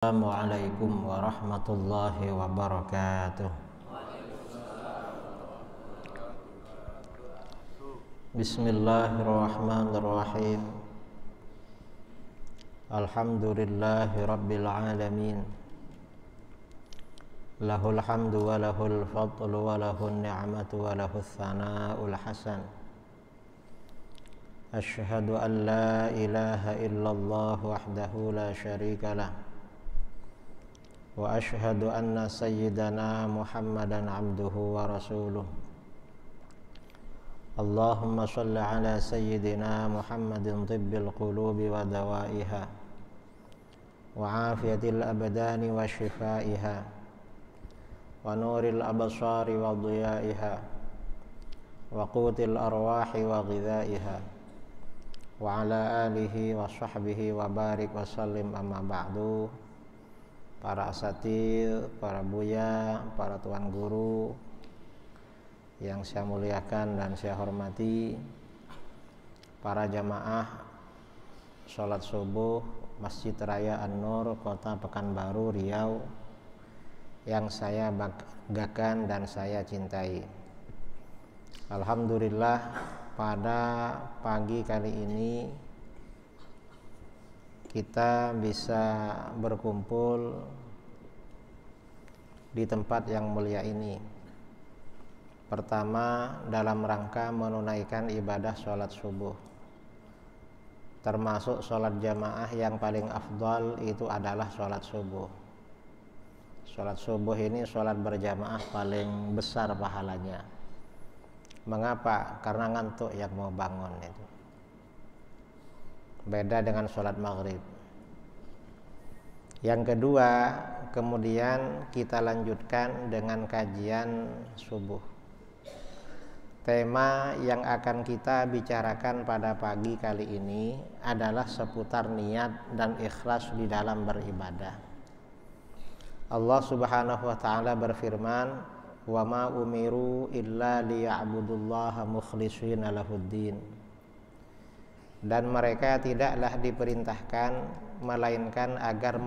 Assalamualaikum warahmatullahi wabarakatuh. Bismillahirrahmanirrahim. Alhamdulillahi rabbil alamin. Lahul hamdu wa lahul fadlu wa lahul ni'matu wa lahul thana'ul hasan. Asyhadu an la ilaha illallah wahdahu la syarika lah. Wa ashhadu anna sayyidana Muhammadan abduhu wa rasuluh. Allahumma shalli ala sayyidina Muhammadin tibbil qulubi wa dawaiha wa afiyatil abdani wa shifaiha wa nuril absari wa diyaiha wa qutil arwahi wa ghidhaiha wa ala alihi wa sahbihi wa barik wa sallim, amma ba'du. Para asatidz, para buya, para tuan guru yang saya muliakan dan saya hormati, para jamaah sholat subuh Masjid Raya An-Nur, Kota Pekanbaru, Riau, yang saya banggakan dan saya cintai. Alhamdulillah, pada pagi kali ini kita bisa berkumpul di tempat yang mulia ini. Pertama, dalam rangka menunaikan ibadah sholat subuh, termasuk sholat jamaah yang paling afdal itu adalah sholat subuh. Sholat subuh ini sholat berjamaah paling besar pahalanya. Mengapa? Karena ngantuk yang mau bangun itu. Beda dengan sholat maghrib. Yang kedua, kemudian kita lanjutkan dengan kajian subuh. Tema yang akan kita bicarakan pada pagi kali ini adalah seputar niat dan ikhlas di dalam beribadah. Allah Subhanahu wa ta'ala berfirman, "Wa ma umiru illa liya'budullaha mukhlishina lahuddin." Dan mereka tidaklah diperintahkan melainkan agar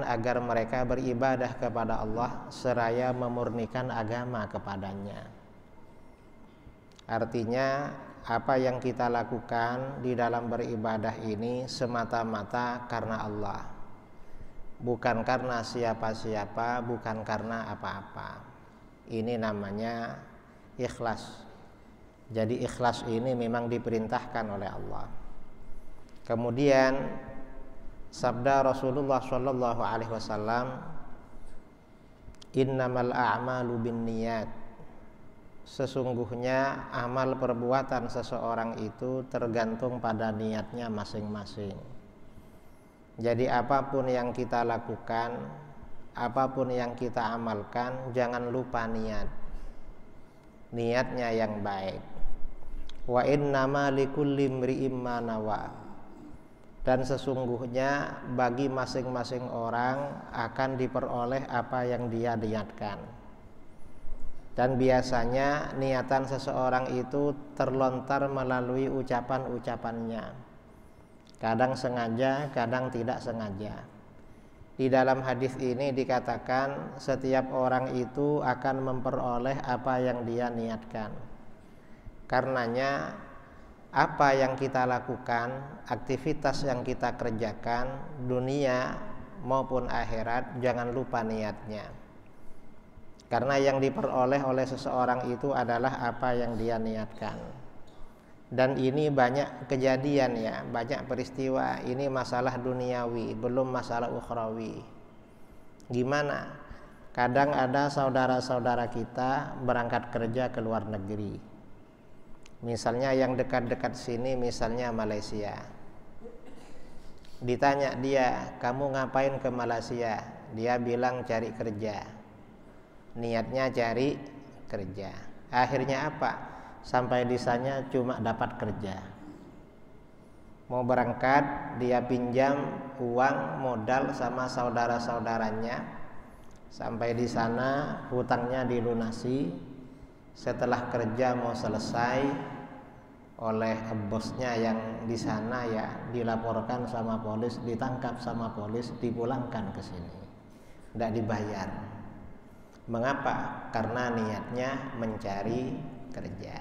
agar mereka beribadah kepada Allah seraya memurnikan agama kepadanya. Artinya, apa yang kita lakukan di dalam beribadah ini semata-mata karena Allah, bukan karena siapa-siapa, bukan karena apa-apa. Ini namanya ikhlas. Jadi ikhlas ini memang diperintahkan oleh Allah. Kemudian sabda Rasulullah sallallahu alaihi wasallam, "Innamal a'malu binniyat." Sesungguhnya amal perbuatan seseorang itu tergantung pada niatnya masing-masing. Jadi apapun yang kita lakukan, apapun yang kita amalkan, jangan lupa niatnya yang baik. Wa innama likulli imri'in ma nawa. Dan sesungguhnya bagi masing-masing orang akan diperoleh apa yang dia niatkan. Dan biasanya niatan seseorang itu terlontar melalui ucapan-ucapannya. Kadang sengaja, kadang tidak sengaja. Di dalam hadis ini dikatakan setiap orang itu akan memperoleh apa yang dia niatkan. Karenanya apa yang kita lakukan, aktivitas yang kita kerjakan, dunia maupun akhirat, jangan lupa niatnya. Karena yang diperoleh oleh seseorang itu adalah apa yang dia niatkan. Dan ini banyak kejadian ya, banyak peristiwa. Ini masalah duniawi, belum masalah ukhrawi. Gimana? Kadang ada saudara-saudara kita berangkat kerja ke luar negeri. Misalnya yang dekat-dekat sini, misalnya Malaysia. Ditanya dia, "Kamu ngapain ke Malaysia?" Dia bilang cari kerja. Niatnya cari kerja. Akhirnya apa? Sampai di sana cuma dapat kerja. Mau berangkat, dia pinjam uang modal sama saudara-saudaranya. Sampai di sana hutangnya dilunasi. Setelah kerja mau selesai, oleh bosnya yang di sana, ya dilaporkan sama polis, ditangkap sama polis, dipulangkan ke sini, tidak dibayar. Mengapa? Karena niatnya mencari kerja.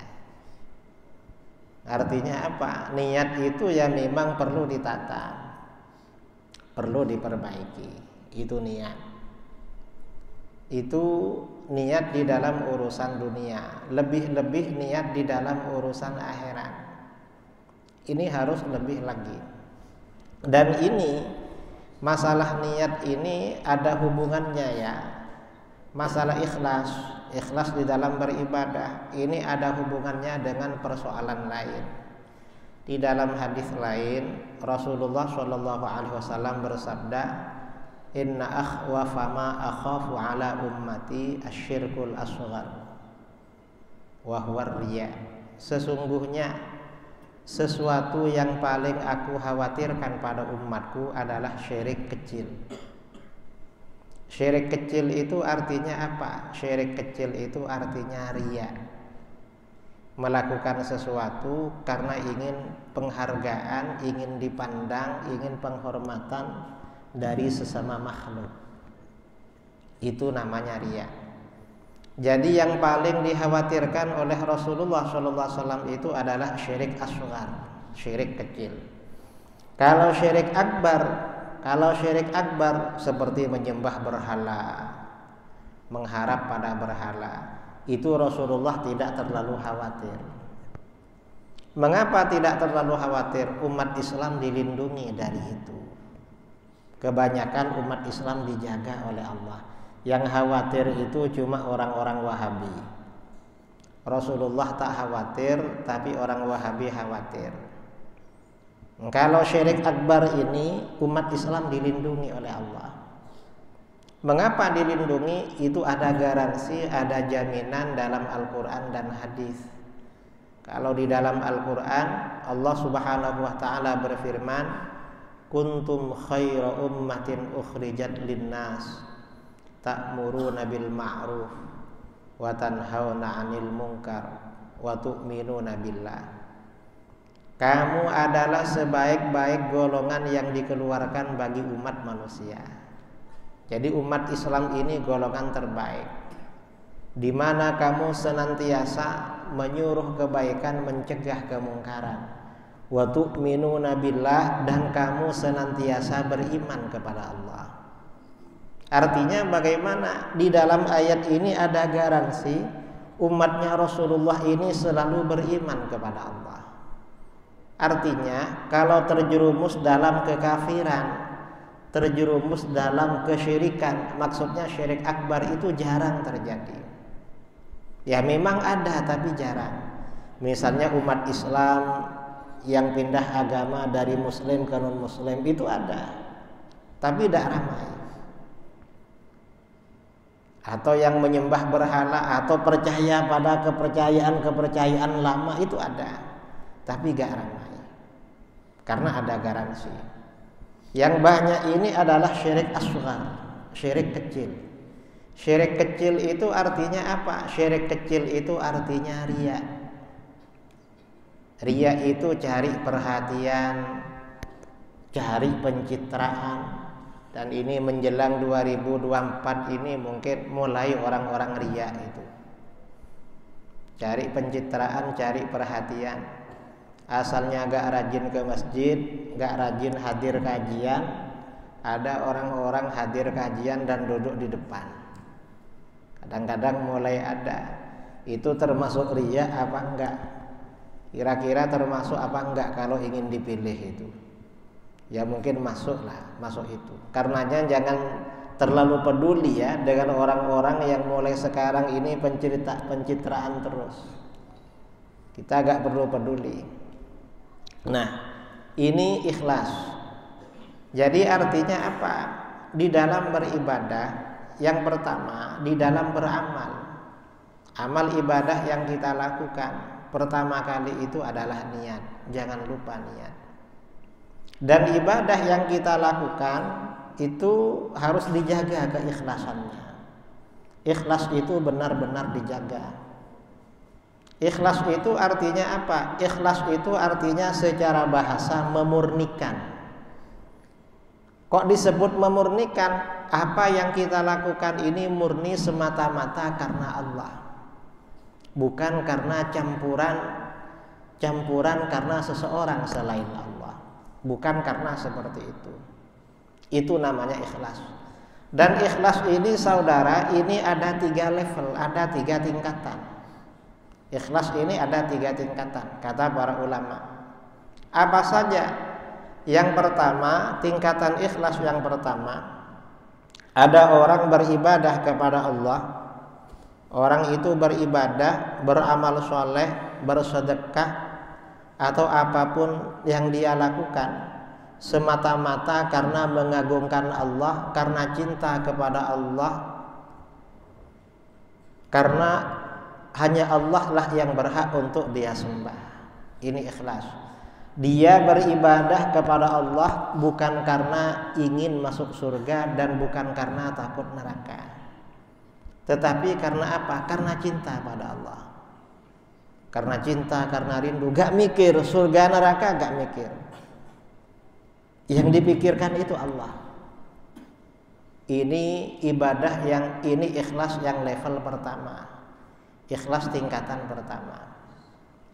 Artinya apa? Niat itu ya memang perlu ditata, perlu diperbaiki. Itu niat. Itu niat di dalam urusan dunia, lebih-lebih niat di dalam urusan akhirat. Ini harus lebih lagi. Dan ini masalah niat ini ada hubungannya, ya. Masalah ikhlas di dalam beribadah ini ada hubungannya dengan persoalan lain. Di dalam hadis lain Rasulullah Shallallahu Alaihi Wasallam bersabda, Inna akhwafa ma akhafu ala ummati asyirkul asghar wa huwa riya. Sesungguhnya sesuatu yang paling aku khawatirkan pada umatku adalah syirik kecil. Syirik kecil itu artinya apa? Syirik kecil itu artinya riya. Melakukan sesuatu karena ingin penghargaan, ingin dipandang, ingin penghormatan dari sesama makhluk. Itu namanya riya. Jadi yang paling dikhawatirkan oleh Rasulullah SAW itu adalah syirik asghar, syirik kecil. Kalau syirik akbar seperti menyembah berhala, mengharap pada berhala, itu Rasulullah tidak terlalu khawatir. Mengapa tidak terlalu khawatir? Umat Islam dilindungi dari itu. Kebanyakan umat Islam dijaga oleh Allah. Yang khawatir itu cuma orang-orang Wahabi. Rasulullah tak khawatir, tapi orang Wahabi khawatir. Kalau syirik akbar ini umat Islam dilindungi oleh Allah. Mengapa dilindungi? Itu ada garansi, ada jaminan dalam Al-Quran dan hadis. Kalau di dalam Al-Quran Allah Subhanahu wa ta'ala berfirman, kuntum khaira ummatin ukhrijat linnas ta'muruna bil ma'ruf wa tanhauna 'anil munkar wa tu'minuna billah. Kamu adalah sebaik-baik golongan yang dikeluarkan bagi umat manusia. Jadi umat Islam ini golongan terbaik, di mana kamu senantiasa menyuruh kebaikan, mencegah kemungkaran. Wa tu'minuna billah, dan kamu senantiasa beriman kepada Allah. Artinya bagaimana? Di dalam ayat ini ada garansi umatnya Rasulullah ini selalu beriman kepada Allah. Artinya kalau terjerumus dalam kekafiran, terjerumus dalam kesyirikan, maksudnya syirik akbar itu jarang terjadi. Ya memang ada tapi jarang. Misalnya umat Islam yang pindah agama dari muslim ke non muslim itu ada, tapi tidak ramai. Atau yang menyembah berhala atau percaya pada kepercayaan lama itu ada, tapi gak ramai. Karena ada garansi. Yang banyak ini adalah syirik asghar, syirik kecil. Syirik kecil itu artinya apa? Syirik kecil itu artinya riya. Riya itu cari perhatian, cari pencitraan. Dan ini menjelang 2024 ini mungkin mulai orang-orang riya itu. Cari pencitraan, cari perhatian. Asalnya gak rajin ke masjid, gak rajin hadir kajian, ada orang-orang hadir kajian dan duduk di depan. Kadang-kadang mulai ada. Itu termasuk riya apa enggak? Kira-kira termasuk apa enggak kalau ingin dipilih itu? Ya mungkin masuk itu. Karenanya jangan terlalu peduli ya dengan orang-orang yang mulai sekarang ini pencitraan terus. Kita agak perlu peduli. Nah, ini ikhlas. Jadi artinya apa? Di dalam beribadah, yang pertama di dalam beramal. Amal ibadah yang kita lakukan pertama kali itu adalah niat. Jangan lupa niat. Dan ibadah yang kita lakukan itu harus dijaga keikhlasannya. Ikhlas itu benar-benar dijaga. Ikhlas itu artinya apa? Ikhlas itu artinya secara bahasa memurnikan. Kok disebut memurnikan? Apa yang kita lakukan ini murni semata-mata karena Allah, bukan karena campuran karena seseorang selain Allah. Bukan karena seperti itu. Itu namanya ikhlas. Dan ikhlas ini saudara, ini ada 3 level, ada 3 tingkatan. Ikhlas ini ada 3 tingkatan, kata para ulama. Apa saja? Yang pertama, tingkatan ikhlas yang pertama, ada orang beribadah kepada Allah. Orang itu beribadah, beramal soleh, bersedekah, atau apapun yang dia lakukan semata-mata karena mengagungkan Allah, karena cinta kepada Allah, karena hanya Allah lah yang berhak untuk dia sembah. Ini ikhlas. Dia beribadah kepada Allah bukan karena ingin masuk surga dan bukan karena takut neraka, tetapi karena apa? Karena cinta pada Allah. Karena cinta, karena rindu. Gak mikir surga neraka, gak mikir. Yang dipikirkan itu Allah. Ini ibadah yang, ini ikhlas yang level pertama, ikhlas tingkatan pertama.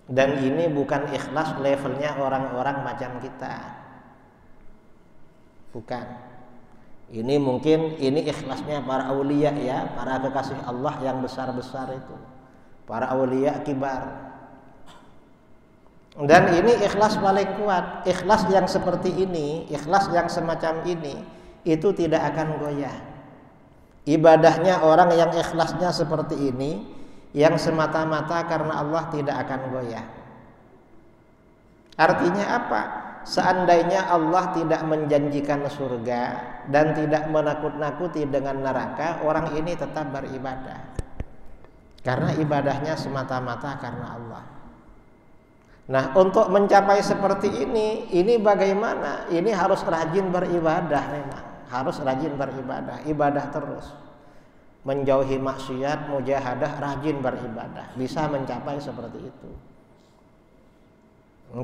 Dan ini bukan ikhlas levelnya orang-orang macam kita, bukan. Ini mungkin ini ikhlasnya para aulia ya, para kekasih Allah yang besar-besar itu, para aulia kibar. Dan ini ikhlas paling kuat. Ikhlas yang seperti ini, ikhlas yang semacam ini, itu tidak akan goyah. Ibadahnya orang yang ikhlasnya seperti ini, yang semata-mata karena Allah, tidak akan goyah. Artinya apa? Seandainya Allah tidak menjanjikan surga dan tidak menakut-nakuti dengan neraka, orang ini tetap beribadah karena ibadahnya semata-mata karena Allah. Nah, untuk mencapai seperti ini bagaimana? Ini harus rajin beribadah memang. Harus rajin beribadah, ibadah terus. Menjauhi maksiat, mujahadah, rajin beribadah. Bisa mencapai seperti itu.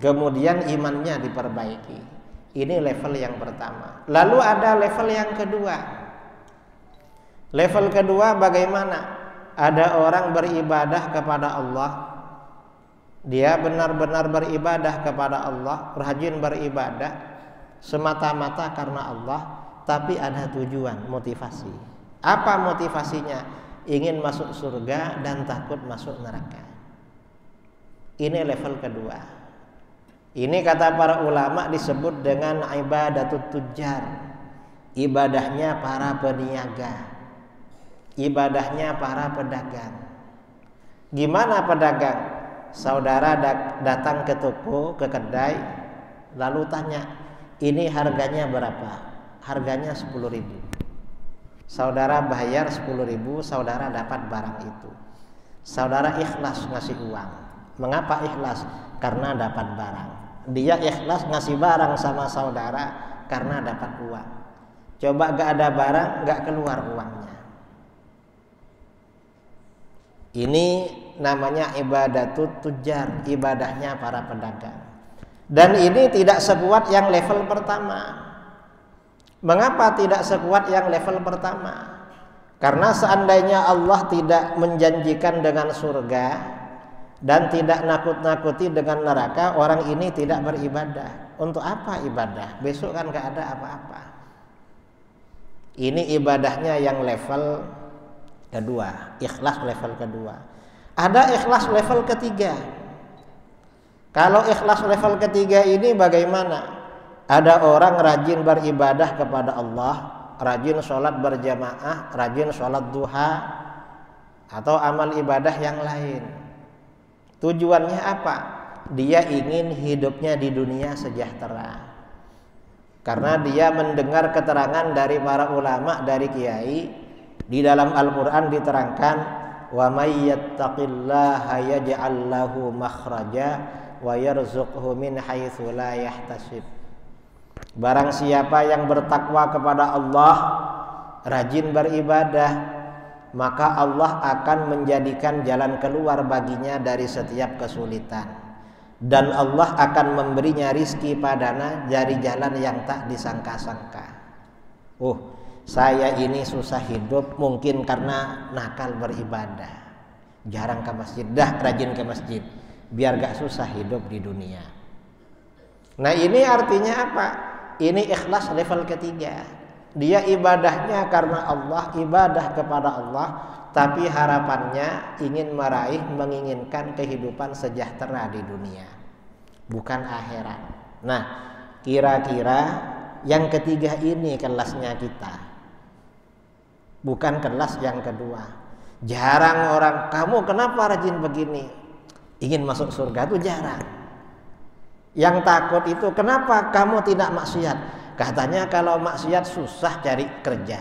Kemudian imannya diperbaiki. Ini level yang pertama. Lalu ada level yang kedua. Level kedua bagaimana? Ada orang beribadah kepada Allah. Dia benar-benar beribadah kepada Allah, rajin beribadah semata-mata karena Allah, tapi ada tujuan, motivasi. Apa motivasinya? Ingin masuk surga dan takut masuk neraka. Ini level kedua. Ini kata para ulama disebut dengan ibadatut tujjar. Ibadahnya para peniaga, ibadahnya para pedagang. Gimana pedagang? Saudara datang ke toko, ke kedai, lalu tanya, ini harganya berapa? Harganya 10.000. Saudara bayar 10.000, saudara dapat barang itu. Saudara ikhlas ngasih uang. Mengapa ikhlas? Karena dapat barang. Dia ikhlas ngasih barang sama saudara karena dapat uang. Coba gak ada barang, gak keluar uangnya. Ini namanya ibadatut tujjar, ibadahnya para pedagang. Dan ini tidak sekuat yang level pertama. Mengapa tidak sekuat yang level pertama? Karena seandainya Allah tidak menjanjikan dengan surga dan tidak nakut-nakuti dengan neraka, orang ini tidak beribadah. Untuk apa ibadah? Besok kan gak ada apa-apa. Ini ibadahnya yang level kedua, ikhlas level kedua. Ada ikhlas level ketiga. Kalau ikhlas level ketiga ini bagaimana? Ada orang rajin beribadah kepada Allah, rajin sholat berjamaah, rajin sholat duha, atau amal ibadah yang lain. Tujuannya apa? Dia ingin hidupnya di dunia sejahtera. Karena dia mendengar keterangan dari para ulama, dari kiai. Di dalam Al-Quran diterangkan, wa may yattaqillaha yaj'al lahu makhraja wa yarzuqhu min haitsu la yahtasib. Barang siapa yang bertakwa kepada Allah, rajin beribadah, maka Allah akan menjadikan jalan keluar baginya dari setiap kesulitan, dan Allah akan memberinya rizki padanya dari jalan yang tak disangka-sangka. Saya ini susah hidup mungkin karena nakal beribadah, jarang ke masjid, rajin ke masjid, biar gak susah hidup di dunia. Nah ini artinya apa? Ini ikhlas level ketiga. Dia ibadahnya karena Allah, ibadah kepada Allah, tapi harapannya ingin meraih, menginginkan kehidupan sejahtera di dunia, bukan akhirat. Nah, kira-kira yang ketiga ini kelasnya kita, bukan kelas yang kedua. Jarang orang, kamu kenapa rajin begini? Ingin masuk surga itu jarang. Yang takut itu, kenapa kamu tidak maksiat? Katanya kalau maksiat susah cari kerja.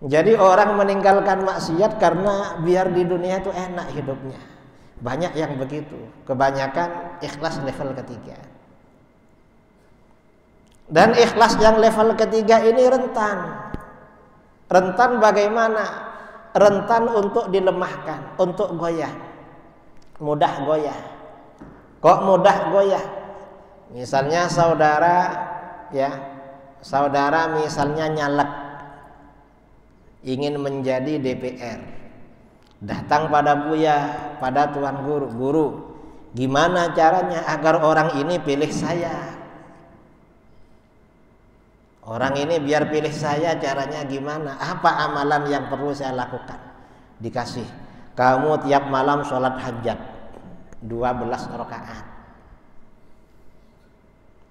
Jadi orang meninggalkan maksiat karena biar di dunia itu enak hidupnya. Banyak yang begitu. Kebanyakan ikhlas level ketiga. Dan ikhlas yang level ketiga ini rentan. Rentan bagaimana? Rentan untuk dilemahkan, untuk goyah. Mudah goyah. Kok mudah goyah? Misalnya saudara misalnya nyalek, ingin menjadi DPR, datang pada Buya, pada Tuan Guru, gimana caranya agar orang ini pilih saya? Orang ini biar pilih saya caranya gimana? Apa amalan yang perlu saya lakukan? Dikasih, kamu tiap malam sholat hajat 12 rakaat.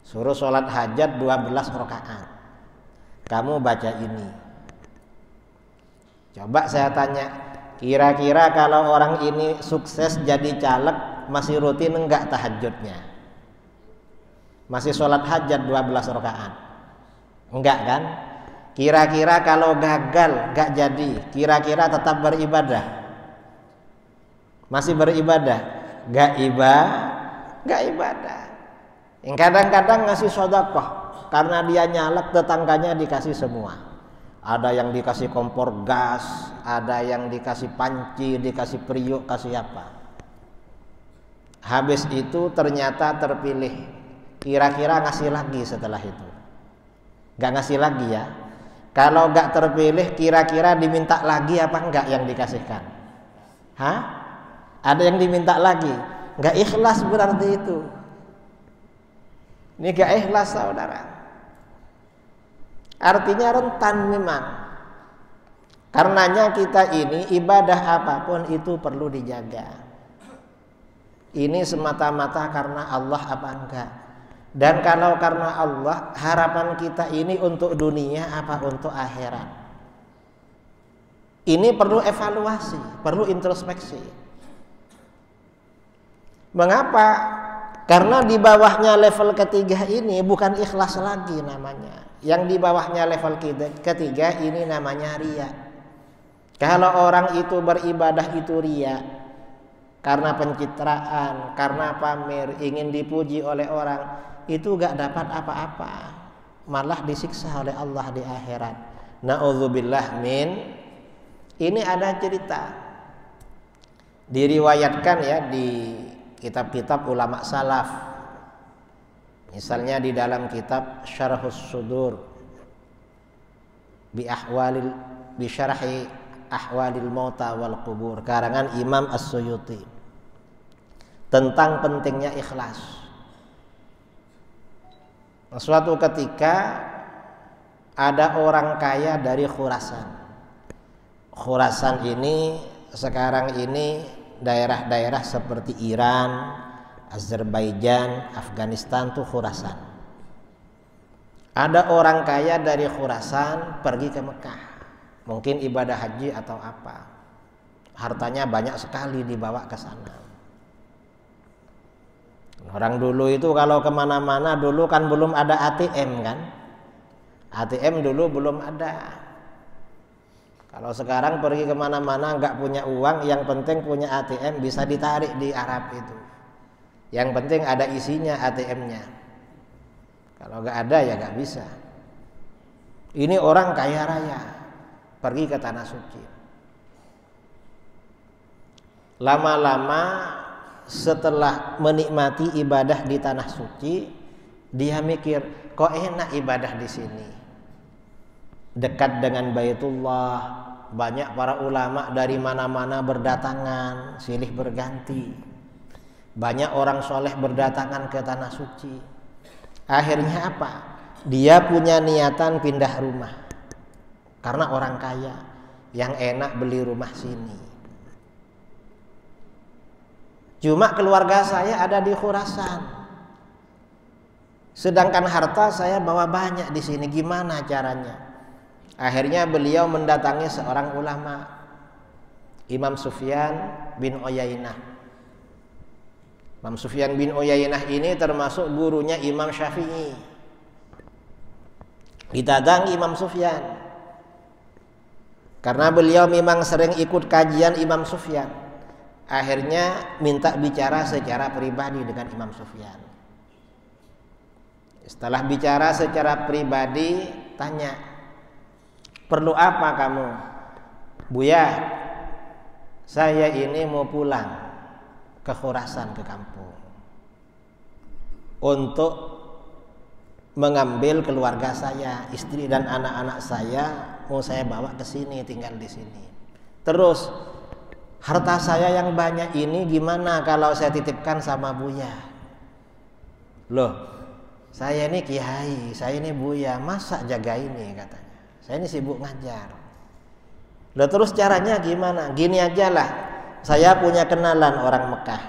Suruh sholat hajat 12 rakaat. Kamu baca ini. Coba saya tanya, kira-kira kalau orang ini sukses jadi caleg, masih rutin enggak tahajudnya? Masih sholat hajat 12 rakaat? Enggak kan? Kira-kira kalau gagal, enggak jadi, kira-kira tetap beribadah? Masih beribadah? Enggak ibadah. Yang kadang-kadang ngasih sedekah karena dia nyalek, tetangganya dikasih semua. Ada yang dikasih kompor gas, ada yang dikasih panci, dikasih periuk, kasih apa. Habis itu ternyata terpilih. Kira-kira ngasih lagi setelah itu? Gak ngasih lagi ya. Kalau gak terpilih, kira-kira diminta lagi apa enggak yang dikasihkan? Ada yang diminta lagi? Gak ikhlas berarti itu. Ini gak ikhlas saudara. Artinya rentan memang. Karenanya kita ini ibadah apapun itu perlu dijaga. Ini semata-mata karena Allah apa enggak. Dan kalau karena Allah, harapan kita ini untuk dunia apa untuk akhirat. Ini perlu evaluasi, perlu introspeksi. Mengapa? Karena di bawahnya level ketiga ini bukan ikhlas lagi namanya. Yang di bawahnya level ketiga ini namanya riya. Kalau orang itu beribadah itu riya, karena pencitraan, karena pamer, ingin dipuji oleh orang, itu gak dapat apa-apa, malah disiksa oleh Allah di akhirat. Na'udzubillah min. Ini ada cerita, diriwayatkan ya di kitab-kitab ulama salaf. Misalnya di dalam kitab Syarhus Sudur bi syarhi ahwalil mauta wal qubur karangan Imam As-Suyuti tentang pentingnya ikhlas. Suatu ketika ada orang kaya dari Khurasan. Khurasan ini sekarang ini daerah-daerah seperti Iran, Azerbaijan, Afghanistan tuh Khurasan. Ada orang kaya dari Khurasan pergi ke Mekah, mungkin ibadah haji atau apa. Hartanya banyak sekali dibawa ke sana. Orang dulu itu kalau kemana-mana dulu kan belum ada ATM kan. ATM dulu belum ada. Kalau sekarang pergi kemana-mana nggak punya uang, yang penting punya ATM bisa ditarik di Arab itu. Yang penting ada isinya ATM-nya. Kalau nggak ada ya nggak bisa. Ini orang kaya raya pergi ke tanah suci. Lama-lama setelah menikmati ibadah di tanah suci, dia mikir, kok enak ibadah di sini. Dekat dengan Baitullah, banyak para ulama dari mana-mana berdatangan, silih berganti. Banyak orang soleh berdatangan ke tanah suci. Akhirnya apa? Dia punya niatan pindah rumah. Karena orang kaya, yang enak beli rumah sini. Cuma keluarga saya ada di Khurasan. Sedangkan harta saya bawa banyak di sini. Gimana caranya? Akhirnya beliau mendatangi seorang ulama, Imam Sufyan bin Uyainah. Imam Sufyan bin Uyainah ini termasuk gurunya Imam Syafi'i. Didatangi Imam Sufyan karena beliau memang sering ikut kajian Imam Sufyan. Akhirnya minta bicara secara pribadi dengan Imam Sufyan. Setelah bicara secara pribadi, tanya, perlu apa kamu? Buya, saya ini mau pulang ke Khurasan, ke kampung, untuk mengambil keluarga saya, istri dan anak-anak saya, mau saya bawa ke sini, tinggal di sini. Terus harta saya yang banyak ini gimana kalau saya titipkan sama Buya? Loh, saya ini kiai, saya ini Buya, masa jaga ini, katanya. Saya ini sibuk ngajar. Loh, terus caranya gimana? Gini aja lah, saya punya kenalan orang Mekah.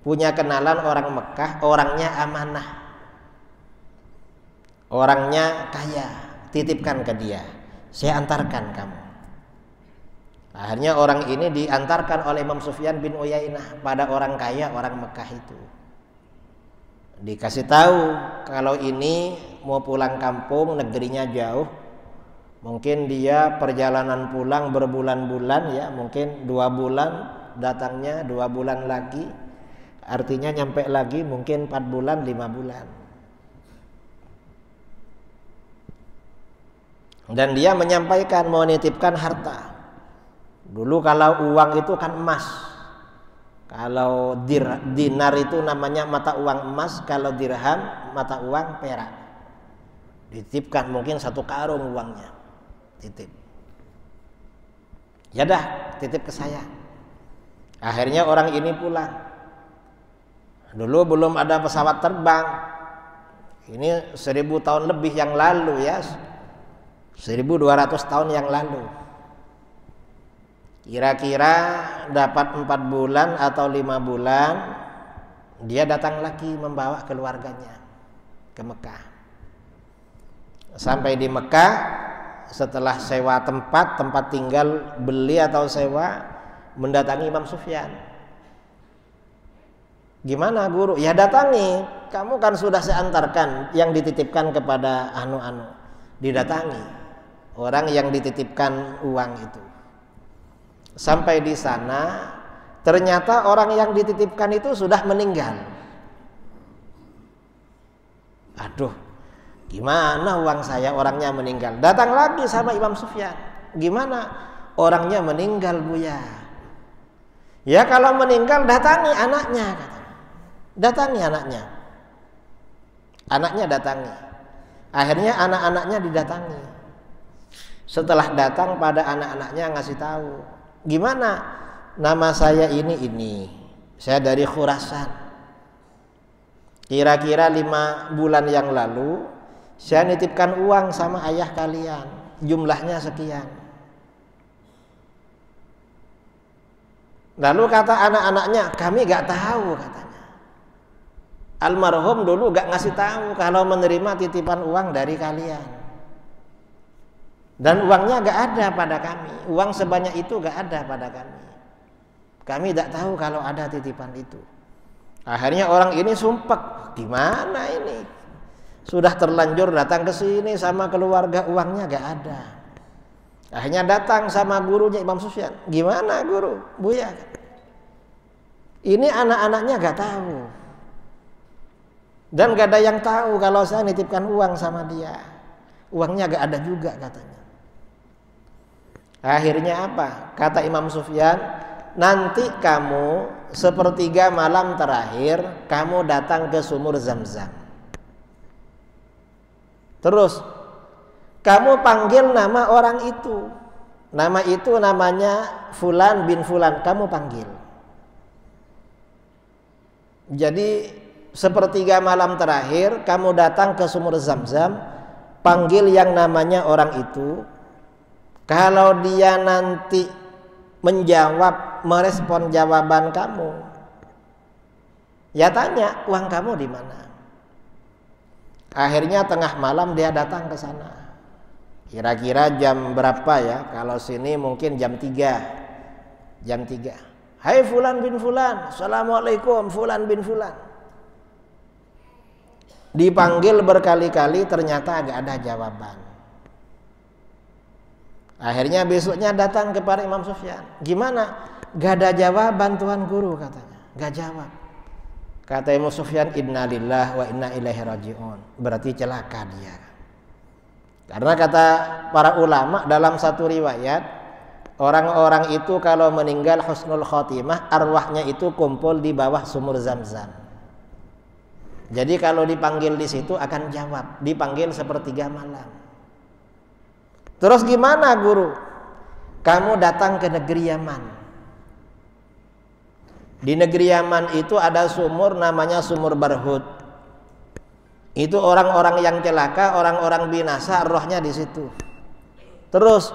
Punya kenalan orang Mekah, orangnya amanah, orangnya kaya, titipkan ke dia, saya antarkan kamu. Akhirnya orang ini diantarkan oleh Imam Sufyan bin Uyainah pada orang kaya, orang Mekah itu. Dikasih tahu kalau ini mau pulang kampung, negerinya jauh. Mungkin dia perjalanan pulang berbulan-bulan ya, mungkin 2 bulan datangnya, 2 bulan lagi. Artinya nyampe lagi mungkin 4 bulan, 5 bulan. Dan dia menyampaikan mau nitipkan harta. Dulu kalau uang itu kan emas. Kalau dinar itu namanya mata uang emas, kalau dirham mata uang perak. Dititipkan mungkin 1 karung uangnya. Titip. Ya dah, titip ke saya. Akhirnya orang ini pulang. Dulu belum ada pesawat terbang. Ini 1000 tahun lebih yang lalu ya. 1200 tahun yang lalu. Kira-kira dapat 4 bulan atau 5 bulan, dia datang lagi membawa keluarganya ke Mekah. Sampai di Mekah, setelah sewa tempat tinggal, beli atau sewa, mendatangi Imam Sufyan. Gimana guru? Ya datangi, kamu kan sudah saya antarkan yang dititipkan kepada anu-anu. Didatangi orang yang dititipkan uang itu. Sampai di sana, ternyata orang yang dititipkan itu sudah meninggal. Aduh, gimana uang saya, orangnya meninggal. Datang lagi sama Imam Sufyan. Gimana? Orangnya meninggal, Buya. Ya kalau meninggal datangi anaknya, katanya. Datangi anaknya. Anaknya datangi. Akhirnya anak-anaknya didatangi. Setelah datang pada anak-anaknya ngasih tahu, gimana? Nama saya ini. Saya dari Khurasan. Kira-kira 5 bulan yang lalu saya nitipkan uang sama ayah kalian. Jumlahnya sekian. Lalu kata anak-anaknya, kami gak tahu, katanya. Almarhum dulu gak ngasih tahu kalau menerima titipan uang dari kalian. Dan uangnya gak ada pada kami. Uang sebanyak itu gak ada pada kami. Kami tidak tahu kalau ada titipan itu. Akhirnya orang ini sumpek, gimana ini? Sudah terlanjur datang ke sini sama keluarga, uangnya gak ada. Akhirnya datang sama gurunya Imam Sufyan. Gimana guru? Buya, ini anak-anaknya gak tahu. Dan gak ada yang tahu kalau saya nitipkan uang sama dia. Uangnya gak ada juga, katanya. Akhirnya apa? Kata Imam Sufyan, nanti kamu sepertiga malam terakhir kamu datang ke sumur Zam-Zam. Terus kamu panggil nama orang itu. Nama itu namanya Fulan bin Fulan, kamu panggil. Jadi sepertiga malam terakhir kamu datang ke sumur Zam-Zam, panggil yang namanya orang itu. Kalau dia nanti menjawab, merespon jawaban kamu, ya tanya, uang kamu di mana? Akhirnya tengah malam dia datang ke sana. Kira-kira jam berapa ya? Kalau sini mungkin jam 3. Jam 3. Hai Fulan bin Fulan, Assalamualaikum Fulan bin Fulan. Dipanggil berkali-kali ternyata agak ada jawaban. Akhirnya besoknya datang kepada Imam Sufyan. Gimana? Gak ada jawaban Tuan Guru katanya. Gak jawab. Kata Imam Sufyan, innalillahi wa inna ilaihi raji'un. Berarti celaka dia. Karena kata para ulama dalam satu riwayat, orang-orang itu kalau meninggal husnul khotimah, arwahnya itu kumpul di bawah sumur Zam-Zam. Jadi kalau dipanggil di situ akan jawab, dipanggil sepertiga malam. Terus gimana guru? Kamu datang ke negeri Yaman. Di negeri Yaman itu ada sumur namanya sumur Barhud. Itu orang-orang yang celaka, orang-orang binasa, rohnya di situ. Terus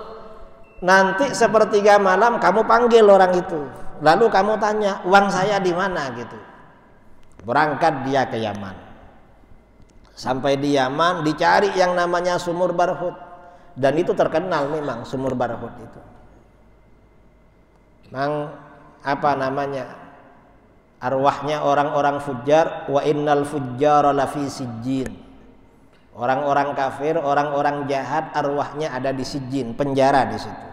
nanti sepertiga malam kamu panggil orang itu, lalu kamu tanya, uang saya di mana gitu. Berangkat dia ke Yaman. Sampai di Yaman dicari yang namanya sumur Barhud, dan itu terkenal memang sumur Barhud itu. Memang apa namanya? Arwahnya orang-orang fujjar, wa innal fujjara lafi sijjin. Orang-orang kafir, orang-orang jahat, arwahnya ada di sijjin, penjara di situ.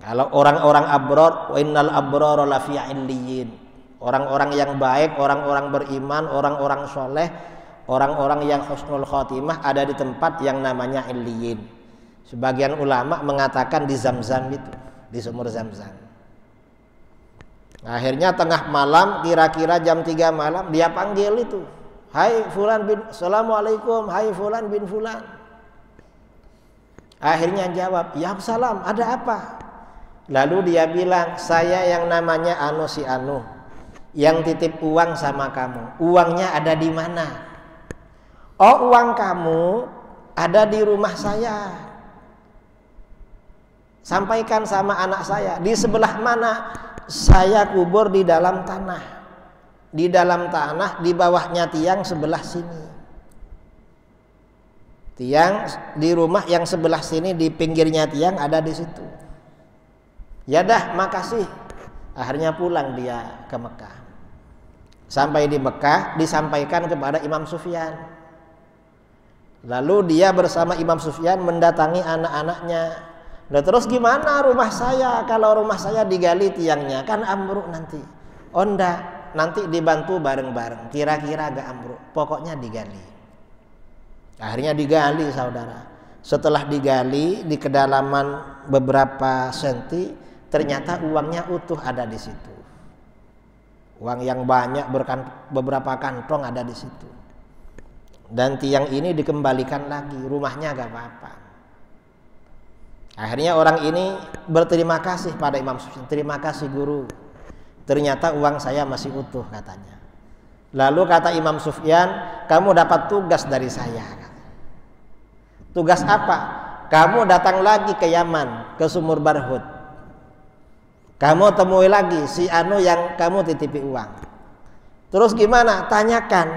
Kalau orang-orang abror, wa innal abrara lafi illiyin. Orang-orang yang baik, orang-orang beriman, orang-orang soleh, orang-orang yang husnul khotimah ada di tempat yang namanya illiyin. Sebagian ulama mengatakan di Zam-Zam itu, di sumur Zam-Zam. Akhirnya tengah malam, kira-kira jam 3 malam, dia panggil itu. Hai Fulan bin, Assalamualaikum, hai Fulan bin Fulan. Akhirnya jawab, ya salam, ada apa? Lalu dia bilang, saya yang namanya Anu si Anu, yang titip uang sama kamu. Uangnya ada di mana? Oh, uang kamu ada di rumah saya. Sampaikan sama anak saya, di sebelah mana? Saya kubur di dalam tanah. Di dalam tanah, di bawahnya tiang sebelah sini. Tiang di rumah yang sebelah sini, di pinggirnya tiang ada di situ. Ya dah, makasih. Akhirnya pulang dia ke Mekah. Sampai di Mekah disampaikan kepada Imam Sufyan. Lalu dia bersama Imam Sufyan mendatangi anak-anaknya. Nah terus gimana rumah saya? Kalau rumah saya digali tiangnya kan ambruk nanti. Oh enggak, nanti dibantu bareng-bareng. Kira-kira agak ambruk, pokoknya digali. Akhirnya digali saudara. Setelah digali di kedalaman beberapa senti, ternyata uangnya utuh ada di situ. Uang yang banyak beberapa kantong ada di situ. Dan tiang ini dikembalikan lagi, rumahnya gak apa-apa. Akhirnya orang ini berterima kasih pada Imam Sufyan. Terima kasih guru. Ternyata uang saya masih utuh katanya. Lalu kata Imam Sufyan, kamu dapat tugas dari saya. Tugas apa? Kamu datang lagi ke Yaman, ke sumur Barhud. Kamu temui lagi si Anu yang kamu titipi uang. Terus gimana? Tanyakan,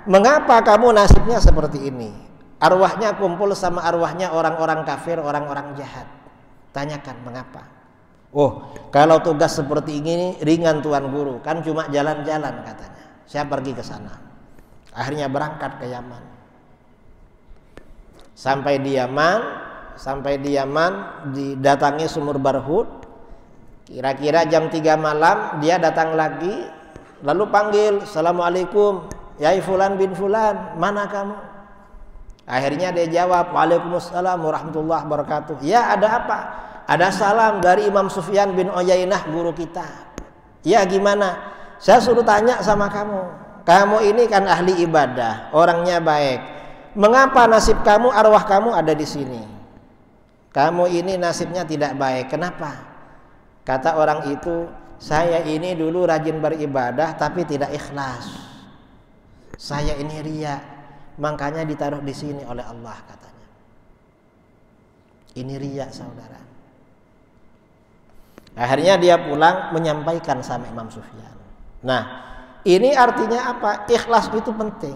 mengapa kamu nasibnya seperti ini? Arwahnya kumpul sama arwahnya orang-orang kafir, orang-orang jahat. Tanyakan mengapa. Oh, kalau tugas seperti ini ringan Tuan Guru, kan cuma jalan-jalan katanya. Saya pergi ke sana. Akhirnya berangkat ke Yaman. Sampai di Yaman didatangi sumur Barhud. Kira-kira jam 3 malam dia datang lagi, lalu panggil, Assalamualaikum, Yai Fulan bin Fulan, mana kamu? Akhirnya dia jawab, Waalaikumsalam warahmatullahi wabarakatuh. Ya ada apa? ada salam dari Imam Sufyan bin Uyainah, guru kita. Ya gimana? Saya suruh tanya sama kamu. Kamu ini kan ahli ibadah, orangnya baik. Mengapa nasib kamu, arwah kamu ada di sini? Kamu ini nasibnya tidak baik. Kenapa? Kata orang itu, saya ini dulu rajin beribadah tapi tidak ikhlas. Saya ini riya, makanya ditaruh di sini oleh Allah, katanya. Ini riya, saudara. Akhirnya dia pulang menyampaikan sama Imam Sufyan. Nah, ini artinya apa? Ikhlas itu penting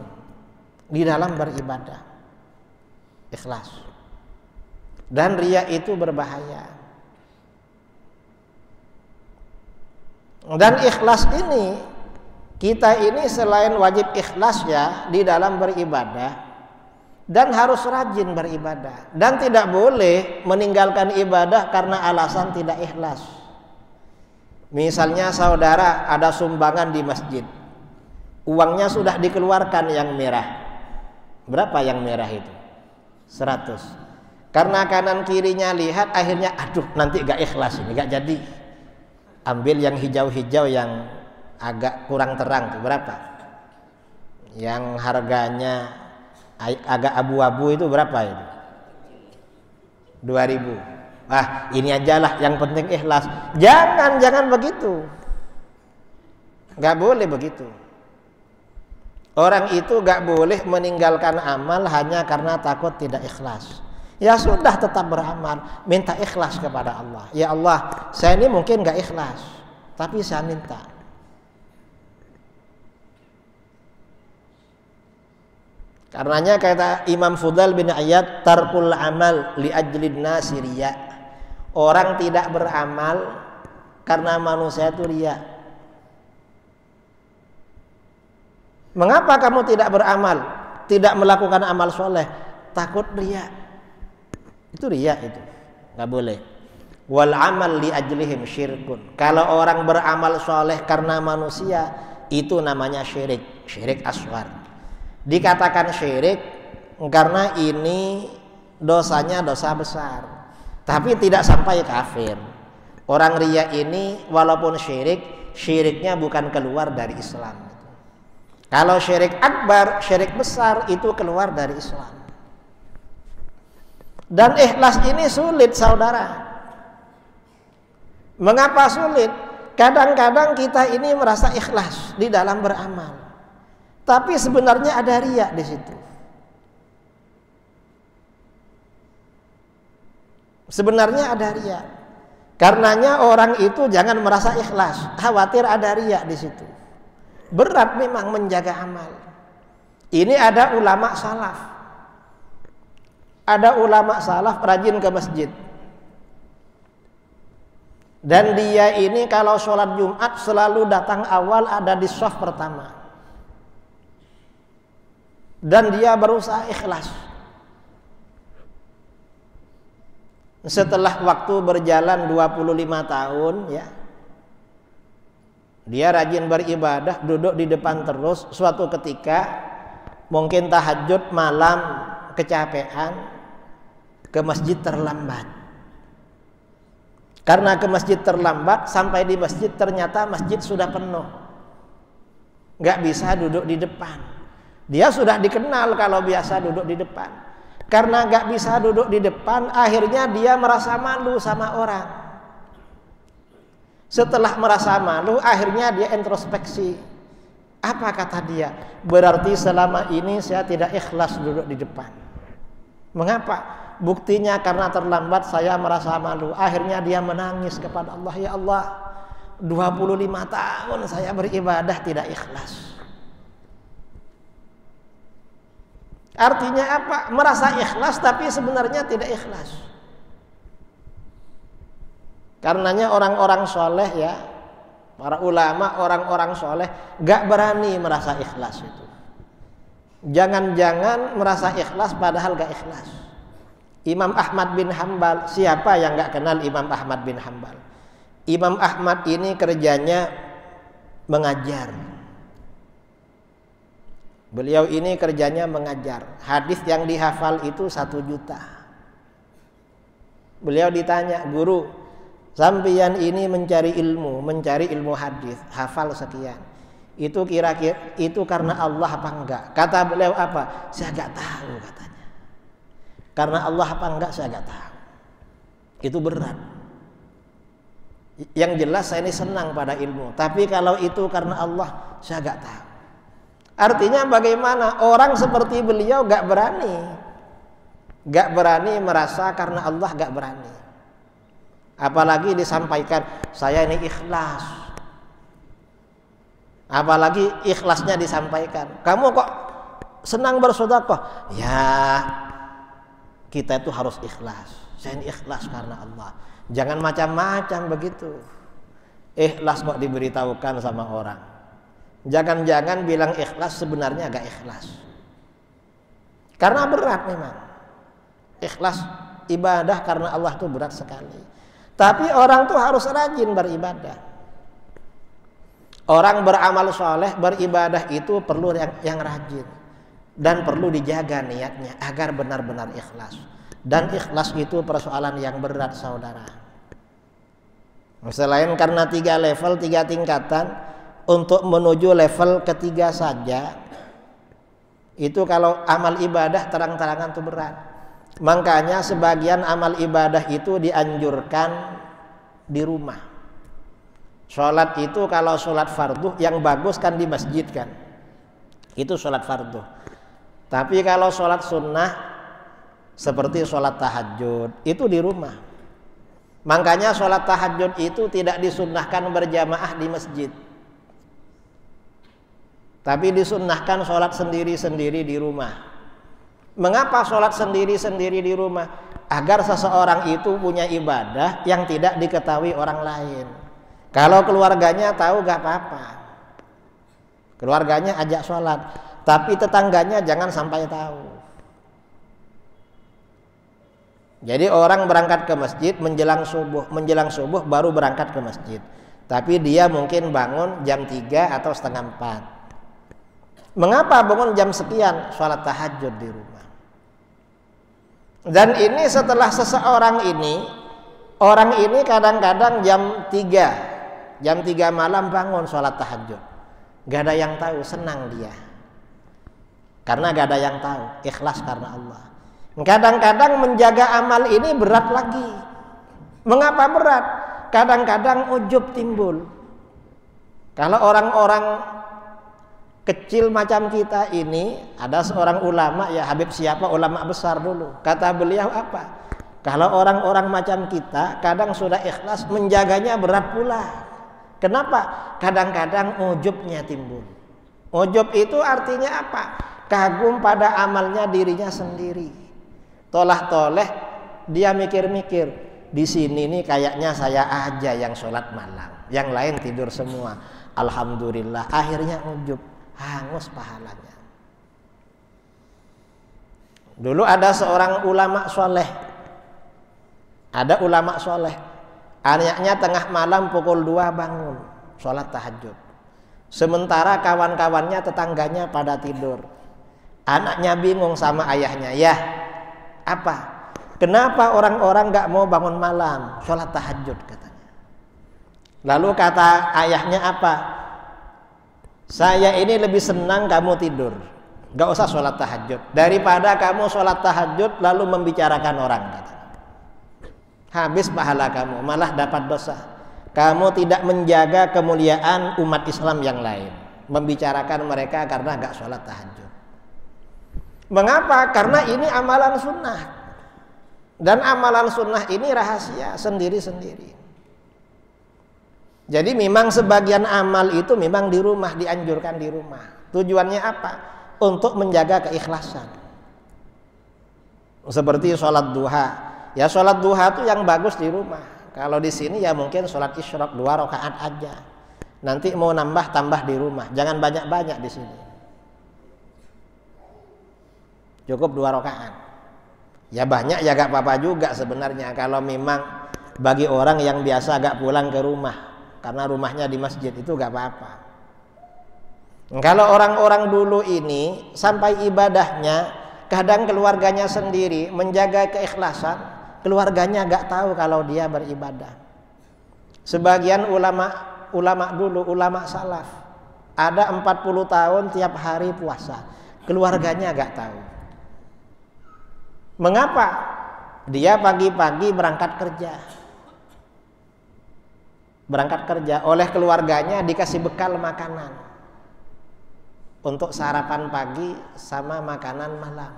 di dalam beribadah. Ikhlas. Dan riya itu berbahaya. Dan ikhlas ini, kita ini selain wajib ikhlas ya di dalam beribadah, dan harus rajin beribadah, dan tidak boleh meninggalkan ibadah karena alasan tidak ikhlas. Misalnya saudara ada sumbangan di masjid, uangnya sudah dikeluarkan yang merah. Berapa yang merah itu? 100. Karena kanan kirinya lihat, akhirnya aduh nanti gak ikhlas ini, gak jadi. Ambil yang hijau-hijau yang agak kurang terang tuh, berapa? Yang harganya agak abu-abu itu berapa itu? 2.000. Ah, ini ajalah yang penting ikhlas. Jangan begitu. Gak boleh begitu. Orang itu gak boleh meninggalkan amal hanya karena takut tidak ikhlas. Ya sudah, tetap beramal, minta ikhlas kepada Allah. Ya Allah, saya ini mungkin gak ikhlas, tapi saya minta. Karenanya kata Imam Fudail bin Iyad, tarkul amal li ajlin nasi riya. Orang tidak beramal karena manusia itu riya. Mengapa kamu tidak beramal, tidak melakukan amal soleh? Takut riya. Itu riya itu, nggak boleh. Wal amal li ajlihim syirkun. Kalau orang beramal soleh karena manusia, itu namanya syirik, syirik asghar. Dikatakan syirik karena ini dosanya dosa besar, tapi tidak sampai kafir. Orang riya ini walaupun syirik, syiriknya bukan keluar dari Islam. Kalau syirik akbar, syirik besar, itu keluar dari Islam. Dan ikhlas ini sulit, saudara. Mengapa sulit? Kadang-kadang kita ini merasa ikhlas di dalam beramal, tapi sebenarnya ada riya di situ. Sebenarnya ada riya. Karenanya orang itu jangan merasa ikhlas, khawatir ada riya di situ. Berat memang menjaga amal. Ini ada ulama salaf. Ada ulama salaf rajin ke masjid. Dan dia ini kalau sholat Jumat selalu datang awal, ada di shaf pertama. Dan dia berusaha ikhlas. Setelah waktu berjalan 25 tahun ya, dia rajin beribadah, duduk di depan terus. Suatu ketika mungkin tahajud malam, kecapean, ke masjid terlambat. Karena ke masjid terlambat, sampai di masjid ternyata masjid sudah penuh, nggak bisa duduk di depan. Dia sudah dikenal kalau biasa duduk di depan. Karena nggak bisa duduk di depan, akhirnya dia merasa malu sama orang. Setelah merasa malu, akhirnya dia introspeksi. Apa kata dia? Berarti selama ini saya tidak ikhlas duduk di depan. Mengapa? Buktinya karena terlambat saya merasa malu. Akhirnya dia menangis kepada Allah. Ya Allah, 25 tahun saya beribadah tidak ikhlas. Artinya apa? Merasa ikhlas tapi sebenarnya tidak ikhlas. Karenanya orang-orang soleh ya, para ulama, orang-orang soleh gak berani merasa ikhlas itu. Jangan-jangan merasa ikhlas padahal gak ikhlas. Imam Ahmad bin Hanbal, siapa yang gak kenal Imam Ahmad bin Hanbal? Imam Ahmad ini kerjanya mengajar. Beliau ini kerjanya mengajar. Hadis yang dihafal itu 1 juta. Beliau ditanya, guru, sampeyan ini mencari ilmu hadis, hafal sekian. Itu kira-kira itu karena Allah apa enggak? Kata beliau apa? Saya enggak tahu katanya. Karena Allah apa enggak saya enggak tahu. Itu berat. Yang jelas saya ini senang pada ilmu, tapi kalau itu karena Allah saya enggak tahu. Artinya bagaimana? Orang seperti beliau enggak berani merasa karena Allah, enggak berani. Apalagi disampaikan saya ini ikhlas. Apalagi ikhlasnya disampaikan. Kamu kok senang bersedekah? Ya, kita itu harus ikhlas. Saya ini ikhlas karena Allah. Jangan macam-macam begitu. Ikhlas kok diberitahukan sama orang. Jangan-jangan bilang ikhlas sebenarnya agak ikhlas. Karena berat memang. Ikhlas ibadah karena Allah itu berat sekali. Tapi orang tuh harus rajin beribadah. Orang beramal soleh, beribadah itu perlu yang rajin. Dan perlu dijaga niatnya agar benar-benar ikhlas. Dan ikhlas itu persoalan yang berat, saudara. Selain karena 3 level, 3 tingkatan, untuk menuju level ketiga saja, itu kalau amal ibadah terang-terangan itu berat. Makanya sebagian amal ibadah itu dianjurkan di rumah. Sholat itu kalau sholat fardu yang bagus kan di masjid kan. Itu sholat fardu. Tapi kalau sholat sunnah seperti sholat tahajud itu di rumah. Makanya sholat tahajud itu tidak disunnahkan berjamaah di masjid. Tapi disunnahkan sholat sendiri-sendiri di rumah. Mengapa sholat sendiri-sendiri di rumah? Agar seseorang itu punya ibadah yang tidak diketahui orang lain. Kalau keluarganya tahu gak apa-apa. Keluarganya ajak sholat. Tapi tetangganya jangan sampai tahu. Jadi orang berangkat ke masjid menjelang subuh baru berangkat ke masjid. Tapi dia mungkin bangun jam 3 atau setengah 4. Mengapa bangun jam sekian? Sholat tahajud di rumah. Dan ini setelah seseorang ini, orang ini kadang-kadang jam 3 malam bangun sholat tahajud. Gak ada yang tahu, senang dia. Karena gak ada yang tahu, ikhlas karena Allah. Kadang-kadang menjaga amal ini berat lagi. Mengapa berat? Kadang-kadang ujub timbul. Kalau orang-orang kecil macam kita ini, ada seorang ulama, ya Habib siapa, ulama besar dulu. Kata beliau apa? Kalau orang-orang macam kita kadang sudah ikhlas, menjaganya berat pula. Kenapa? Kadang-kadang ujubnya timbul. Ujub itu artinya apa? Kagum pada amalnya dirinya sendiri. Tolah-toleh dia mikir-mikir, di sini nih kayaknya saya aja yang sholat malam, yang lain tidur semua. Alhamdulillah, akhirnya ujub. Hangus pahalanya. Dulu ada seorang ulama soleh. Ada ulama soleh. Anaknya tengah malam pukul 2 bangun sholat tahajud. Sementara kawan-kawannya, tetangganya pada tidur. Anaknya bingung sama ayahnya. Ya, apa? Kenapa orang-orang gak mau bangun malam sholat tahajud katanya. Lalu kata ayahnya apa? Saya ini lebih senang kamu tidur, gak usah sholat tahajud, daripada kamu sholat tahajud lalu membicarakan orang. Habis pahala kamu, malah dapat dosa. Kamu tidak menjaga kemuliaan umat Islam yang lain, membicarakan mereka karena gak sholat tahajud. Mengapa? Karena ini amalan sunnah. Dan amalan sunnah ini rahasia sendiri-sendiri. Jadi memang sebagian amal itu memang di rumah, dianjurkan di rumah. Tujuannya apa? Untuk menjaga keikhlasan. Seperti sholat duha. Ya sholat duha itu yang bagus di rumah. Kalau di sini ya mungkin sholat isyraq 2 rakaat aja. Nanti mau nambah tambah di rumah. Jangan banyak-banyak di sini. Cukup 2 rakaat. Ya banyak ya gak apa-apa juga sebenarnya. Kalau memang bagi orang yang biasa gak pulang ke rumah. Karena rumahnya di masjid itu gak apa-apa. Kalau orang-orang dulu ini sampai ibadahnya kadang keluarganya sendiri menjaga keikhlasan, keluarganya gak tahu kalau dia beribadah. Sebagian ulama dulu, ulama salaf, ada 40 tahun tiap hari puasa, keluarganya gak tahu. Mengapa? Dia pagi-pagi berangkat kerja, oleh keluarganya dikasih bekal makanan untuk sarapan pagi sama makanan malam.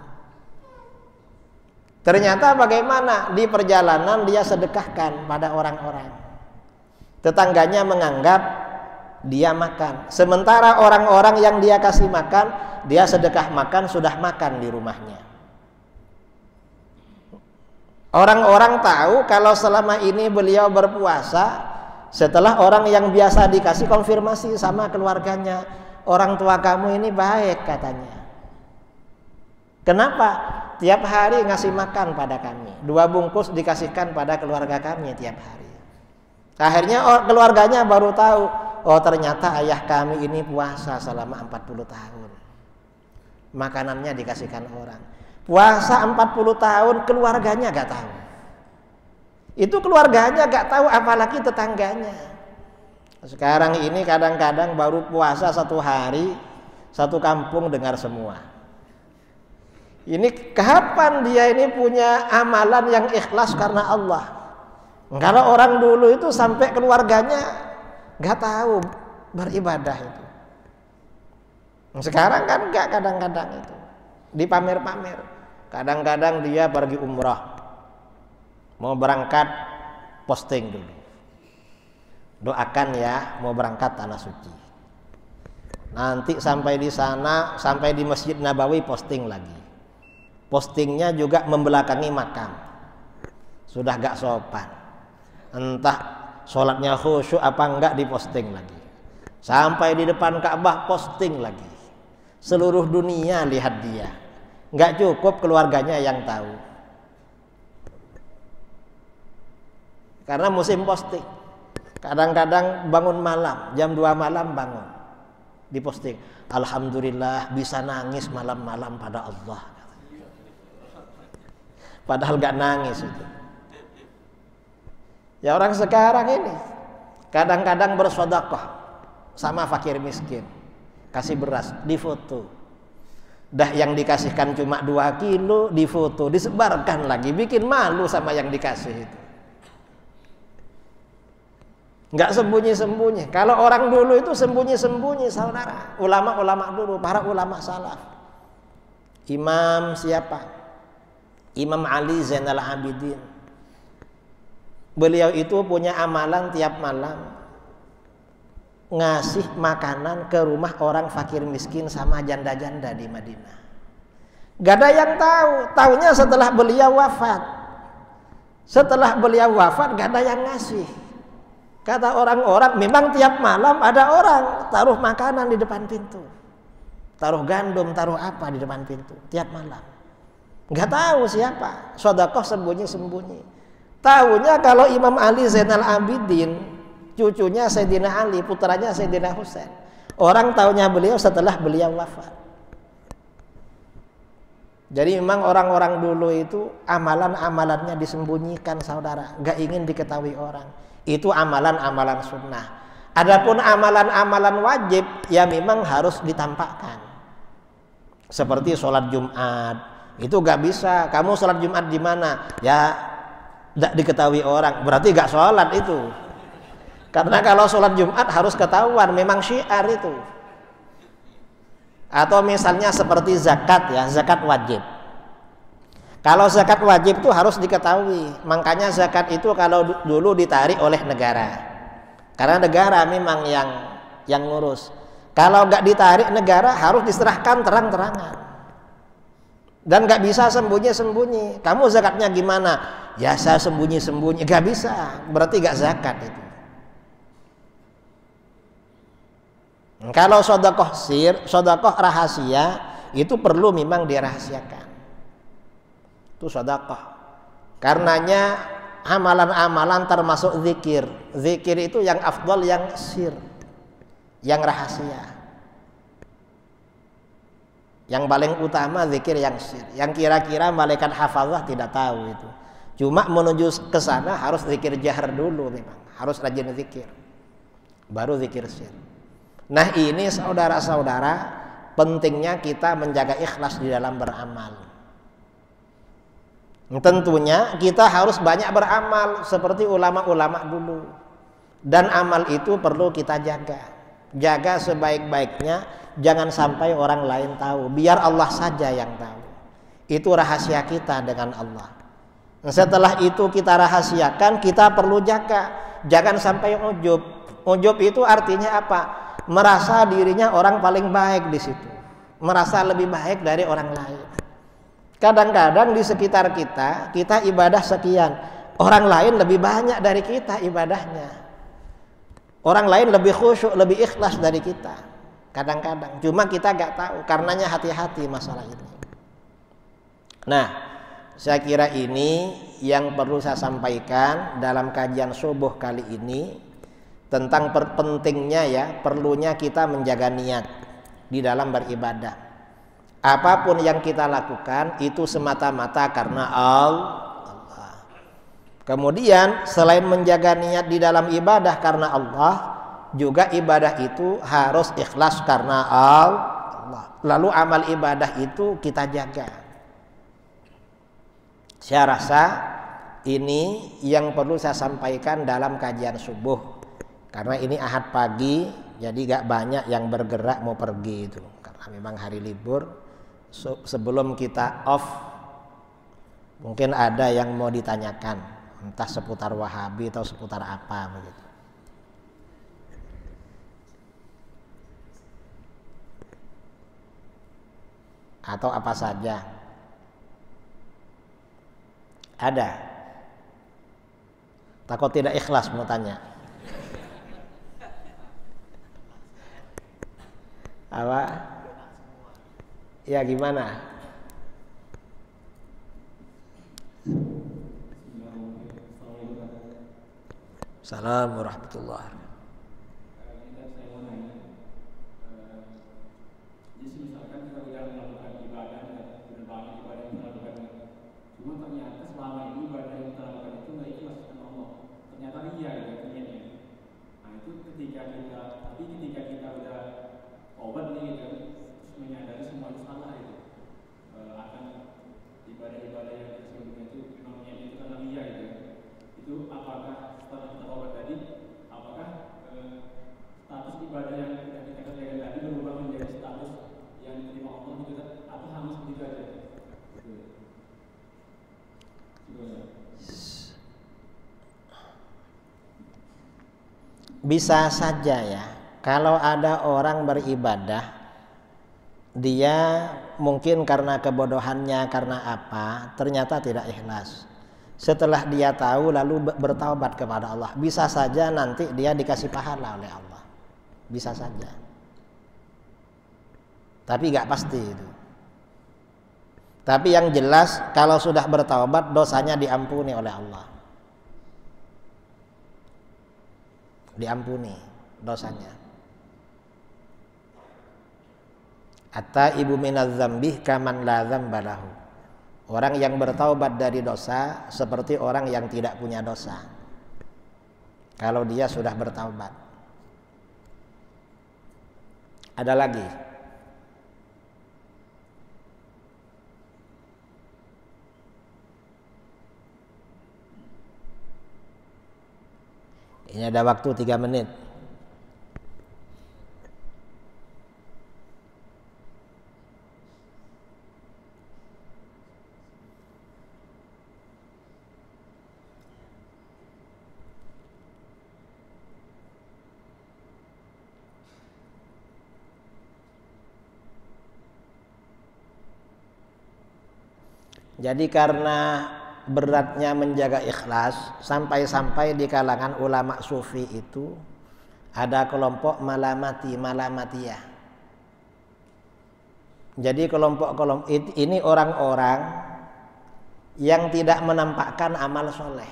Ternyata bagaimana? Di perjalanan dia sedekahkan pada orang-orang. Tetangganya menganggap dia makan, sementara orang-orang yang dia kasih makan, dia sedekah makan, sudah makan di rumahnya. Orang-orang tahu kalau selama ini beliau berpuasa. Setelah orang yang biasa dikasih konfirmasi sama keluarganya, orang tua kamu ini baik katanya. Kenapa? Tiap hari ngasih makan pada kami, 2 bungkus dikasihkan pada keluarga kami tiap hari. Akhirnya keluarganya baru tahu, oh ternyata ayah kami ini puasa selama 40 tahun. Makanannya dikasihkan orang. Puasa 40 tahun keluarganya gak tahu. Itu keluarganya gak tahu, apalagi tetangganya. Sekarang ini kadang-kadang baru puasa 1 hari, 1 kampung dengar semua. Ini kapan dia ini punya amalan yang ikhlas karena Allah? Kalau orang dulu itu sampai keluarganya gak tahu beribadah itu. Sekarang kan gak, kadang-kadang itu dipamer-pamer. Kadang-kadang dia pergi umrah, mau berangkat, posting dulu. Doakan ya, mau berangkat tanah suci. Nanti sampai di sana, sampai di Masjid Nabawi, posting lagi. Postingnya juga membelakangi makam. Sudah gak sopan. Entah sholatnya khusyuk apa enggak, diposting lagi. Sampai di depan Ka'bah, posting lagi. Seluruh dunia lihat dia. Gak cukup keluarganya yang tahu. Karena musim posting. Kadang-kadang bangun malam, jam 2 malam bangun, diposting, alhamdulillah bisa nangis malam-malam pada Allah. Padahal gak nangis itu. Ya orang sekarang ini kadang-kadang bersedekah sama fakir miskin, kasih beras, difoto. Dah yang dikasihkan cuma 2 kilo, difoto, disebarkan lagi, bikin malu sama yang dikasih itu. Nggak sembunyi-sembunyi. Kalau orang dulu itu sembunyi-sembunyi, saudara. Ulama-ulama dulu, para ulama salaf. Imam siapa? Imam Ali Zainal Abidin. Beliau itu punya amalan tiap malam ngasih makanan ke rumah orang fakir miskin sama janda-janda di Madinah. Gak ada yang tahu. Taunya setelah beliau wafat. Setelah beliau wafat gak ada yang ngasih. Kata orang-orang, memang tiap malam ada orang taruh makanan di depan pintu, taruh gandum, taruh apa di depan pintu tiap malam. Nggak tahu siapa, sedekah sembunyi-sembunyi. Tahunya kalau Imam Ali Zainal Abidin, cucunya Sayyidina Ali, putranya Sayyidina Husain. Orang tahunya beliau setelah beliau wafat. Jadi memang orang-orang dulu itu amalan-amalannya disembunyikan, saudara, nggak ingin diketahui orang. Itu amalan-amalan sunnah. Adapun amalan-amalan wajib ya memang harus ditampakkan. Seperti sholat Jumat, itu gak bisa. Kamu sholat Jumat di mana? Ya tidak diketahui orang, berarti gak sholat itu. Karena kalau sholat Jumat harus ketahuan, memang syiar itu. Atau misalnya seperti zakat ya, zakat wajib. Kalau zakat wajib itu harus diketahui. Makanya zakat itu kalau dulu ditarik oleh negara. Karena negara memang yang ngurus. Kalau nggak ditarik negara harus diserahkan terang-terangan. Dan nggak bisa sembunyi-sembunyi. Kamu zakatnya gimana? Ya saya sembunyi-sembunyi. Nggak bisa. Berarti nggak zakat itu. Kalau sedekah sir, sedekah rahasia, itu perlu memang dirahasiakan. Itu sedekah. Karenanya amalan-amalan termasuk zikir. Zikir itu yang afdal, yang sir, yang rahasia. Yang paling utama zikir yang sir, yang kira-kira malaikat hafazah tidak tahu itu. Cuma menuju ke sana harus zikir jahar dulu, memang harus rajin zikir, baru zikir sir. Nah ini saudara-saudara, pentingnya kita menjaga ikhlas di dalam beramal. Tentunya kita harus banyak beramal seperti ulama-ulama dulu. Dan amal itu perlu kita jaga. Jaga sebaik-baiknya, jangan sampai orang lain tahu. Biar Allah saja yang tahu. Itu rahasia kita dengan Allah. Setelah itu kita rahasiakan, kita perlu jaga. Jangan sampai ujub. Ujub itu artinya apa? Merasa dirinya orang paling baik di situ. Merasa lebih baik dari orang lain. Kadang-kadang di sekitar kita ibadah sekian. Orang lain lebih banyak dari kita ibadahnya. Orang lain lebih khusyuk, lebih ikhlas dari kita. Kadang-kadang. Cuma kita gak tahu. Karenanya hati-hati masalah ini. Nah, saya kira ini yang perlu saya sampaikan dalam kajian subuh kali ini. Tentang pentingnya ya, perlunya kita menjaga niat di dalam beribadah. Apapun yang kita lakukan itu semata-mata karena Allah. Kemudian selain menjaga niat di dalam ibadah karena Allah, juga ibadah itu harus ikhlas karena Allah. Lalu amal ibadah itu kita jaga. Saya rasa ini yang perlu saya sampaikan dalam kajian subuh. Karena ini Ahad pagi, jadi gak banyak yang bergerak mau pergi itu. Karena memang hari libur. Sebelum kita off, mungkin ada yang mau ditanyakan. Entah seputar Wahabi atau seputar apa begitu. Atau apa saja. Ada. Takut tidak ikhlas mau tanya. Apa? Ya gimana? Assalamualaikum warahmatullahi wabarakatuh. Bisa saja ya, kalau ada orang beribadah, dia mungkin karena kebodohannya, karena apa, ternyata tidak ikhlas. Setelah dia tahu lalu bertaubat kepada Allah, bisa saja nanti dia dikasih pahala oleh Allah. Bisa saja. Tapi gak pasti itu. Tapi yang jelas kalau sudah bertaubat dosanya diampuni oleh Allah. Diampuni dosanya. At-taibu minadz dzambi kaman la dzamba lahu. Orang yang bertaubat dari dosa seperti orang yang tidak punya dosa. Kalau dia sudah bertaubat. Ada lagi? Ini ada waktu 3 menit. Jadi karena beratnya menjaga ikhlas, sampai-sampai di kalangan ulama sufi itu ada kelompok malamatiyah. Jadi kelompok ini orang-orang yang tidak menampakkan amal soleh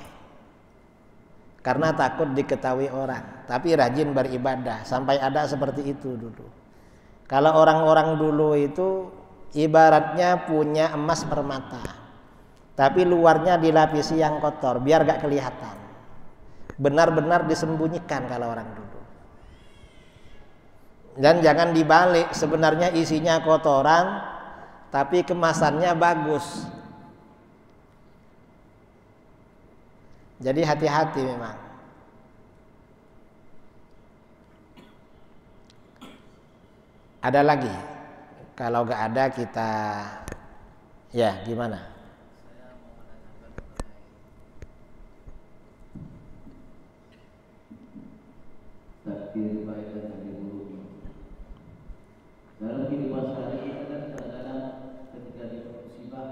karena takut diketahui orang, tapi rajin beribadah. Sampai ada seperti itu dulu. Kalau orang-orang dulu itu ibaratnya punya emas permata, tapi luarnya dilapisi yang kotor biar gak kelihatan. Benar-benar disembunyikan kalau orang duduk. Dan jangan dibalik, sebenarnya isinya kotoran tapi kemasannya bagus. Jadi hati-hati memang. Ada lagi? Kalau gak ada kita, ya gimana? Takdir baik dan takdir buruk. Dalam kehidupan sehari-hari kan kadang-kadang ketika di musibah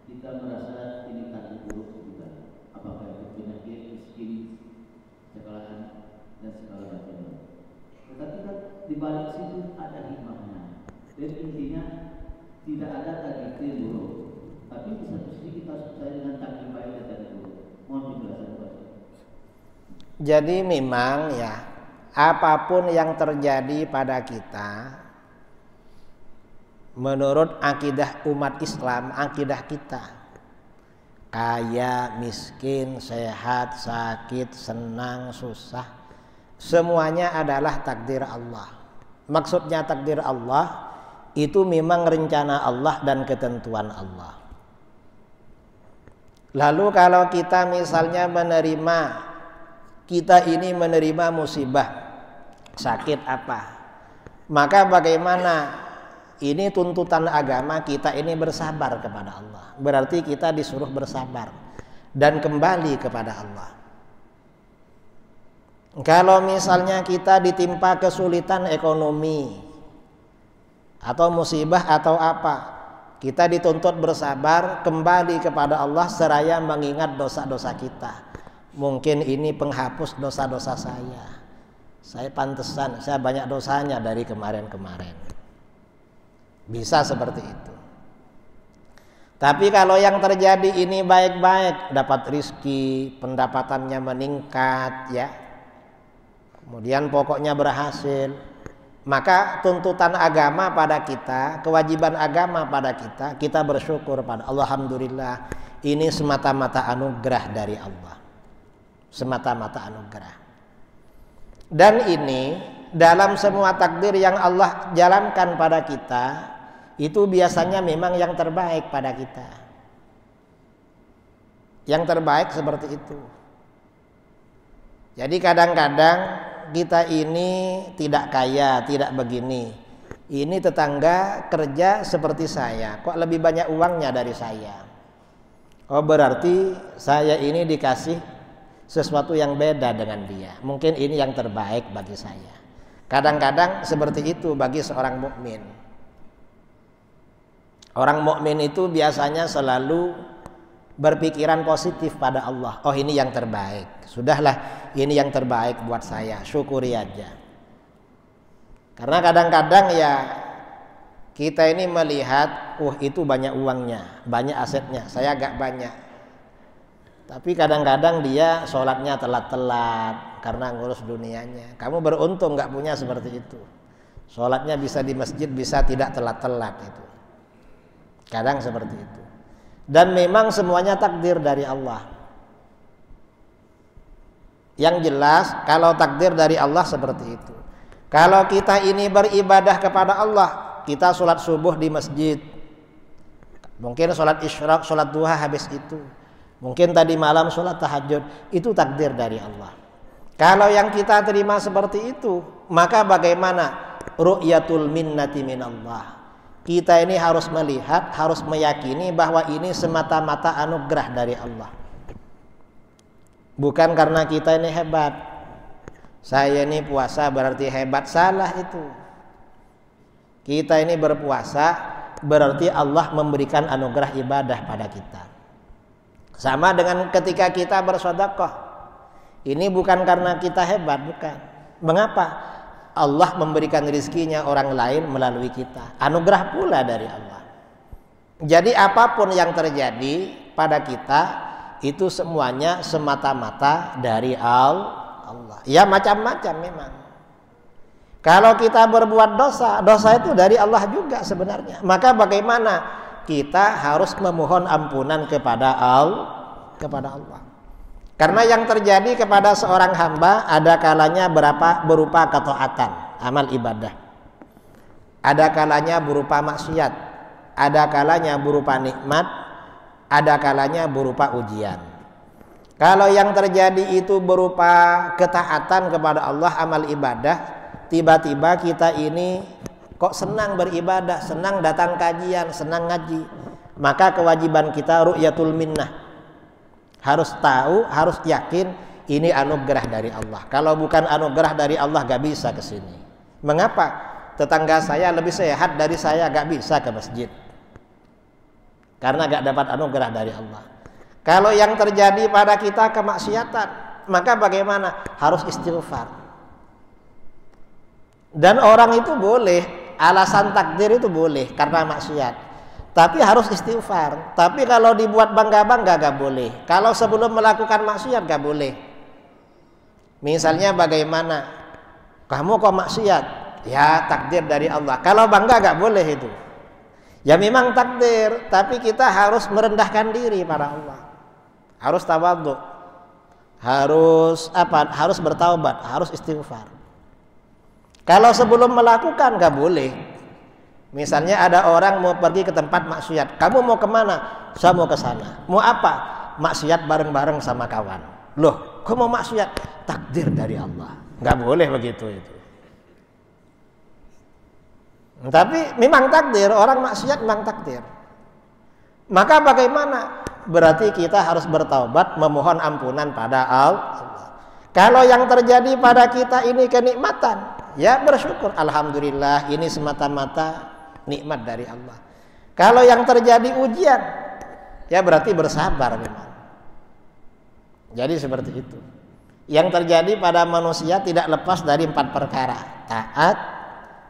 kita merasa ini takdir buruk kita. Apakah itu penyakit, miskin, kecelakaan dan segala macamnya. Tetapi kan di balik situ ada hikmahnya. Dan intinya tidak ada takdir buruk. Tapi di satu sisi kita harus percaya dengan takdir baik dan takdir buruk. Mohon penjelasan Pak. Jadi memang ya, apapun yang terjadi pada kita, menurut akidah umat Islam, akidah kita, kaya, miskin, sehat, sakit, senang, susah, semuanya adalah takdir Allah. Maksudnya takdir Allah itu memang rencana Allah dan ketentuan Allah. Lalu kalau kita misalnya kita ini menerima musibah, sakit apa, maka bagaimana? Ini tuntutan agama kita ini bersabar kepada Allah. Berarti kita disuruh bersabar dan kembali kepada Allah. Kalau misalnya kita ditimpa kesulitan ekonomi atau musibah atau apa, kita dituntut bersabar, kembali kepada Allah seraya mengingat dosa-dosa kita. Mungkin ini penghapus dosa-dosa saya. Saya pantesan, saya banyak dosanya dari kemarin-kemarin. Bisa seperti itu. Tapi kalau yang terjadi ini baik-baik, dapat rizki, pendapatannya meningkat, ya, kemudian pokoknya berhasil, maka tuntutan agama pada kita, kewajiban agama pada kita, kita bersyukur pada Allah. Alhamdulillah, ini semata-mata anugerah dari Allah, semata-mata anugerah. Dan ini dalam semua takdir yang Allah jalankan pada kita, itu biasanya memang yang terbaik pada kita. Yang terbaik seperti itu. Jadi kadang-kadang kita ini tidak kaya, tidak begini. Ini tetangga kerja seperti saya, kok lebih banyak uangnya dari saya. Oh, berarti saya ini dikasih sesuatu yang beda dengan dia. Mungkin ini yang terbaik bagi saya. Kadang-kadang seperti itu bagi seorang mukmin. Orang mukmin itu biasanya selalu berpikiran positif pada Allah. Oh, ini yang terbaik. Sudahlah, ini yang terbaik buat saya. Syukuri aja. Karena kadang-kadang ya kita ini melihat, itu banyak uangnya, banyak asetnya. Saya agak banyak. Tapi kadang-kadang dia sholatnya telat-telat karena ngurus dunianya. Kamu beruntung nggak punya seperti itu. Sholatnya bisa di masjid, bisa tidak telat-telat itu. Kadang seperti itu. Dan memang semuanya takdir dari Allah. Yang jelas kalau takdir dari Allah seperti itu. Kalau kita ini beribadah kepada Allah, kita sholat subuh di masjid, mungkin sholat isyraq, sholat duha habis itu, mungkin tadi malam sholat tahajud, itu takdir dari Allah. Kalau yang kita terima seperti itu, maka bagaimana? Ru'yatul minnati minallah. Kita ini harus melihat, harus meyakini bahwa ini semata-mata anugerah dari Allah. Bukan karena kita ini hebat. Saya ini puasa berarti hebat, salah itu. Kita ini berpuasa berarti Allah memberikan anugerah ibadah pada kita. Sama dengan ketika kita bersedekah. Ini bukan karena kita hebat, bukan. Mengapa? Allah memberikan rizkinya orang lain melalui kita. Anugerah pula dari Allah. Jadi apapun yang terjadi pada kita, itu semuanya semata-mata dari Allah. Ya macam-macam memang. Kalau kita berbuat dosa, dosa itu dari Allah juga sebenarnya. Maka bagaimana kita harus memohon ampunan kepada Allah. Karena yang terjadi kepada seorang hamba ada kalanya berupa ketaatan, amal ibadah. Ada kalanya berupa maksiat, ada kalanya berupa nikmat, ada kalanya berupa ujian. Kalau yang terjadi itu berupa ketaatan kepada Allah, amal ibadah, tiba-tiba kita ini kok senang beribadah, senang datang kajian, senang ngaji, maka kewajiban kita ru'yatul minnah. Harus tahu, harus yakin ini anugerah dari Allah. Kalau bukan anugerah dari Allah gak bisa ke sini. Mengapa? Tetangga saya lebih sehat dari saya, gak bisa ke masjid karena gak dapat anugerah dari Allah. Kalau yang terjadi pada kita kemaksiatan, maka bagaimana? Harus istighfar. Dan orang itu boleh, alasan takdir itu boleh karena maksiat, tapi harus istighfar. Tapi kalau dibuat bangga-bangga gak boleh. Kalau sebelum melakukan maksiat gak boleh. Misalnya bagaimana? Kamu kok maksiat? Ya takdir dari Allah. Kalau bangga gak boleh itu. Ya memang takdir, tapi kita harus merendahkan diri pada Allah. Harus tawadhu. Harus bertaubat, harus istighfar. Kalau sebelum melakukan gak boleh. Misalnya ada orang mau pergi ke tempat maksiat. Kamu mau kemana? Saya mau ke sana. Mau apa? Maksiat bareng-bareng sama kawan. Loh, kok mau maksiat? Takdir dari Allah. Gak boleh begitu itu. Tapi memang takdir, orang maksiat memang takdir. Maka bagaimana? Berarti kita harus bertaubat, memohon ampunan pada Allah. Kalau yang terjadi pada kita ini kenikmatan, ya bersyukur, alhamdulillah, ini semata-mata nikmat dari Allah. Kalau yang terjadi ujian, ya berarti bersabar memang. Jadi seperti itu. Yang terjadi pada manusia tidak lepas dari 4 perkara: taat,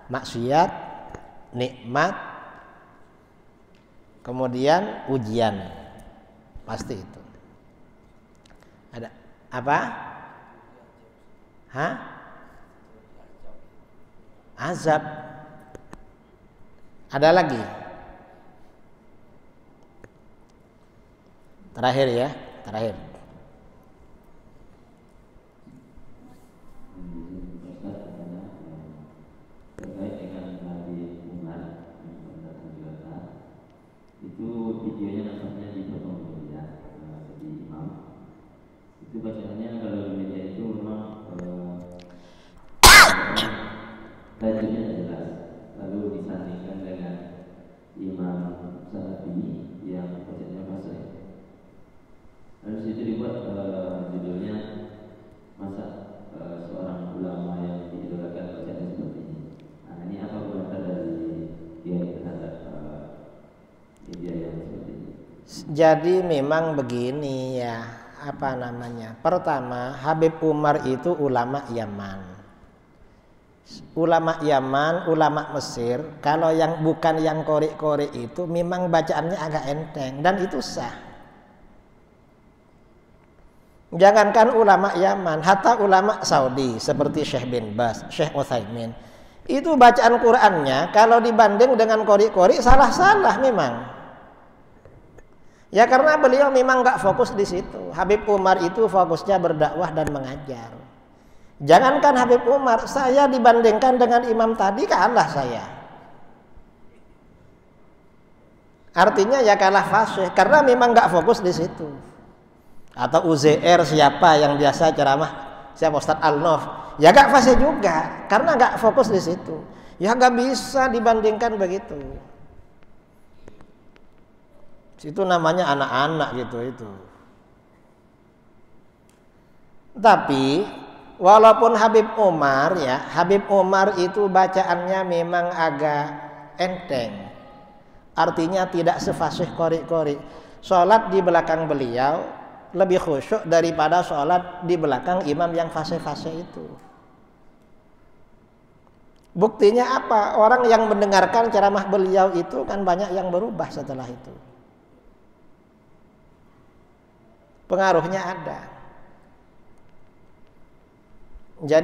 maksiat, nikmat, kemudian ujian. Pasti itu. Ada apa? Hah? Azab. Ada lagi? Terakhir ya, terakhir. Videonya nampaknya dipotong ya, jadi imam itu bacaannya kalau di media itu memang tajwidnya jelas, lalu disandingkan dengan imam Salafi yang bacaannya fasih. Lalu situ dibuat judulnya masa seorang ulama yang diidolakan bacaannya seperti ini. Nah, ini apa komentar dari dia terhadap media yang seperti ini? Jadi memang begini ya, apa namanya? Pertama, Habib Umar itu ulama Yaman. Ulama Yaman, ulama Mesir, kalau yang bukan yang korek-korek itu memang bacaannya agak enteng dan itu sah. Jangankan ulama Yaman, hatta ulama Saudi seperti Syekh bin Baz, Syekh Utsaimin, itu bacaan Qur'annya kalau dibanding dengan korek-korek salah-salah memang. Ya karena beliau memang nggak fokus di situ. Habib Umar itu fokusnya berdakwah dan mengajar. Jangankan Habib Umar, saya dibandingkan dengan imam tadi kalah saya. Artinya ya kalah fasih karena memang nggak fokus di situ. Atau UZR siapa yang biasa ceramah, siapa Ustadz Al-Nof, ya nggak fasih juga karena nggak fokus di situ. Ya nggak bisa dibandingkan begitu. Itu namanya anak-anak gitu itu. Tapi walaupun Habib Umar ya, Habib Umar itu bacaannya memang agak enteng. Artinya tidak sefasih qori-qori. Salat di belakang beliau lebih khusyuk daripada salat di belakang imam yang fasih-fasih itu. Buktinya apa? Orang yang mendengarkan ceramah beliau itu kan banyak yang berubah setelah itu. Pengaruhnya ada. Jadi